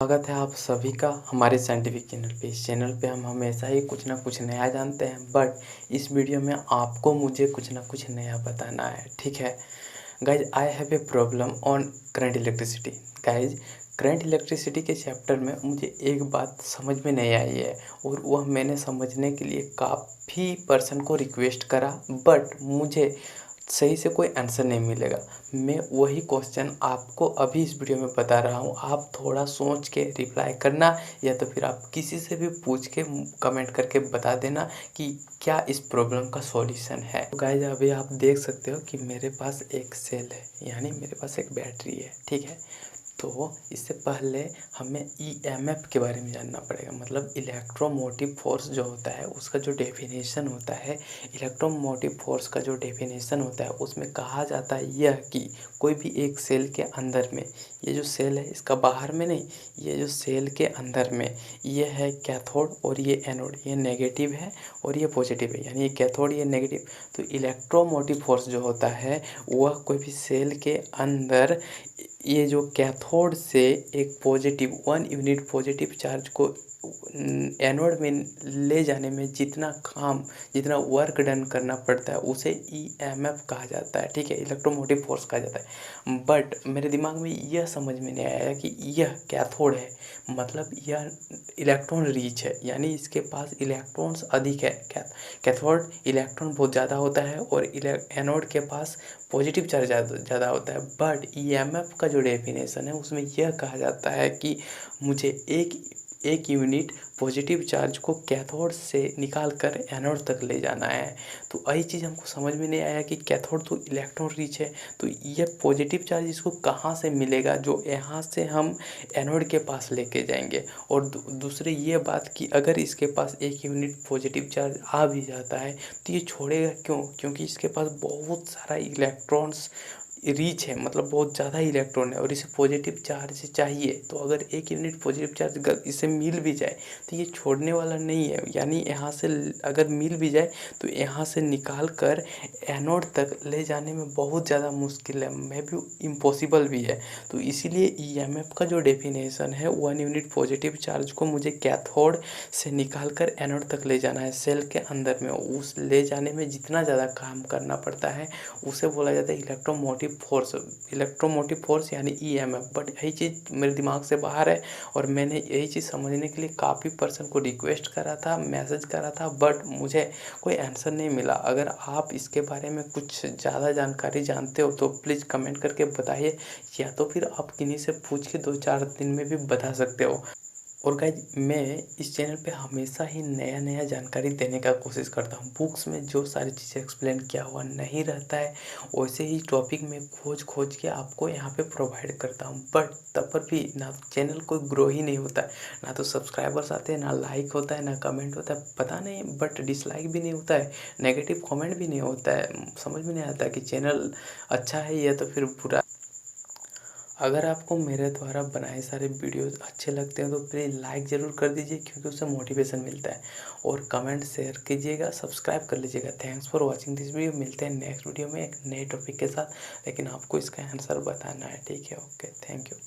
स्वागत है आप सभी का हमारे साइंटिफिक चैनल पे। इस चैनल पे हम हमेशा ही कुछ ना कुछ नया जानते हैं, बट इस वीडियो में आपको मुझे कुछ ना कुछ नया बताना है, ठीक है guys. I have a problem on current electricity. Guys, current electricity के चैप्टर में मुझे एक बात समझ में नहीं आई है, और वह मैंने समझने के लिए काफ़ी पर्सन को रिक्वेस्ट करा, बट मुझे सही से कोई आंसर नहीं मिलेगा। मैं वही क्वेश्चन आपको अभी इस वीडियो में बता रहा हूँ। आप थोड़ा सोच के रिप्लाई करना, या तो फिर आप किसी से भी पूछ के कमेंट करके बता देना कि क्या इस प्रॉब्लम का सॉल्यूशन है। तो गाइज, अभी आप देख सकते हो कि मेरे पास एक सेल है, यानी मेरे पास एक बैटरी है, ठीक है। तो इससे पहले हमें ईएमएफ के बारे में जानना पड़ेगा, मतलब इलेक्ट्रोमोटिव फोर्स जो होता है उसका जो डेफिनेशन होता है। इलेक्ट्रोमोटिव फोर्स का जो डेफिनेशन होता है उसमें कहा जाता है यह कि कोई भी एक सेल के अंदर में, ये जो सेल है इसका बाहर में नहीं, ये जो सेल के अंदर में ये है कैथोड और ये एनोड, ये नेगेटिव है और ये पॉजिटिव है, यानी ये कैथोड ये नेगेटिव। तो इलेक्ट्रोमोटिव फोर्स जो होता है वह कोई भी सेल के अंदर ये जो कैथोड से एक पॉजिटिव 1 यूनिट पॉजिटिव चार्ज को एनोड में ले जाने में जितना काम, जितना वर्क डन करना पड़ता है उसे ईएमएफ कहा जाता है, ठीक है, इलेक्ट्रोमोटिव फोर्स कहा जाता है। बट मेरे दिमाग में यह समझ में नहीं आया कि यह कैथोड है, मतलब यह इलेक्ट्रॉन रिच है, यानी इसके पास इलेक्ट्रॉन्स अधिक है। कैथोड इलेक्ट्रॉन बहुत ज़्यादा होता है और एनोड के पास पॉजिटिव चार्ज ज़्यादा होता है। बट ईएमएफ का जो डेफिनेशन है उसमें यह कहा जाता है कि मुझे एक यूनिट पॉजिटिव चार्ज को कैथोड से निकाल कर एनोड तक ले जाना है। तो वही चीज़ हमको समझ में नहीं आया कि कैथोड तो इलेक्ट्रॉन रिच है, तो यह पॉजिटिव चार्ज इसको कहाँ से मिलेगा जो यहाँ से हम एनोड के पास लेके जाएंगे। और दूसरी ये बात कि अगर इसके पास 1 यूनिट पॉजिटिव चार्ज आ भी जाता है तो ये छोड़ेगा क्यों? क्योंकि इसके पास बहुत सारा इलेक्ट्रॉन्स रिच है, मतलब बहुत ज़्यादा इलेक्ट्रॉन है और इसे पॉजिटिव चार्ज चाहिए। तो अगर 1 यूनिट पॉजिटिव चार्ज इसे मिल भी जाए तो ये छोड़ने वाला नहीं है, यानी यहाँ से अगर मिल भी जाए तो यहाँ से निकाल कर एनोड तक ले जाने में बहुत ज़्यादा मुश्किल है, मे भी इम्पॉसिबल भी है। तो इसीलिए ईएमएफ का जो डेफिनेशन है 1 यूनिट पॉजिटिव चार्ज को मुझे कैथोड से निकाल कर एनोड तक ले जाना है सेल के अंदर में। उस ले जाने में जितना ज़्यादा काम करना पड़ता है उसे बोला जाता है इलेक्ट्रोमोटिव फोर्स यानी ईएमएफ। बट यही चीज़ मेरे दिमाग से बाहर है और मैंने यही चीज़ समझने के लिए काफ़ी पर्सन को रिक्वेस्ट करा था, मैसेज करा था, बट मुझे कोई आंसर नहीं मिला। अगर आप इसके बारे में कुछ ज़्यादा जानकारी जानते हो तो प्लीज़ कमेंट करके बताइए, या तो फिर आप किन्हीं से पूछ के 2-4 दिन में भी बता सकते हो। और गाइज, मैं इस चैनल पे हमेशा ही नया नया जानकारी देने का कोशिश करता हूँ। बुक्स में जो सारी चीज़ें एक्सप्लेन किया हुआ नहीं रहता है वैसे ही टॉपिक में खोज के आपको यहाँ पे प्रोवाइड करता हूँ। बट तब पर भी ना चैनल कोई ग्रो ही नहीं होता है, ना तो सब्सक्राइबर्स आते हैं, ना लाइक होता है, ना कमेंट होता है, पता नहीं, बट डिसलाइक भी नहीं होता है, नेगेटिव कमेंट भी नहीं होता है। समझ में नहीं आता कि चैनल अच्छा है या तो फिर बुरा। अगर आपको मेरे द्वारा बनाए सारे वीडियोस अच्छे लगते हैं तो प्लीज़ लाइक ज़रूर कर दीजिए, क्योंकि उससे मोटिवेशन मिलता है। और कमेंट शेयर कीजिएगा, सब्सक्राइब कर लीजिएगा। Thanks for watching this video. मिलते हैं नेक्स्ट वीडियो में एक नए टॉपिक के साथ, लेकिन आपको इसका आंसर बताना है, ठीक है? Okay, thank you.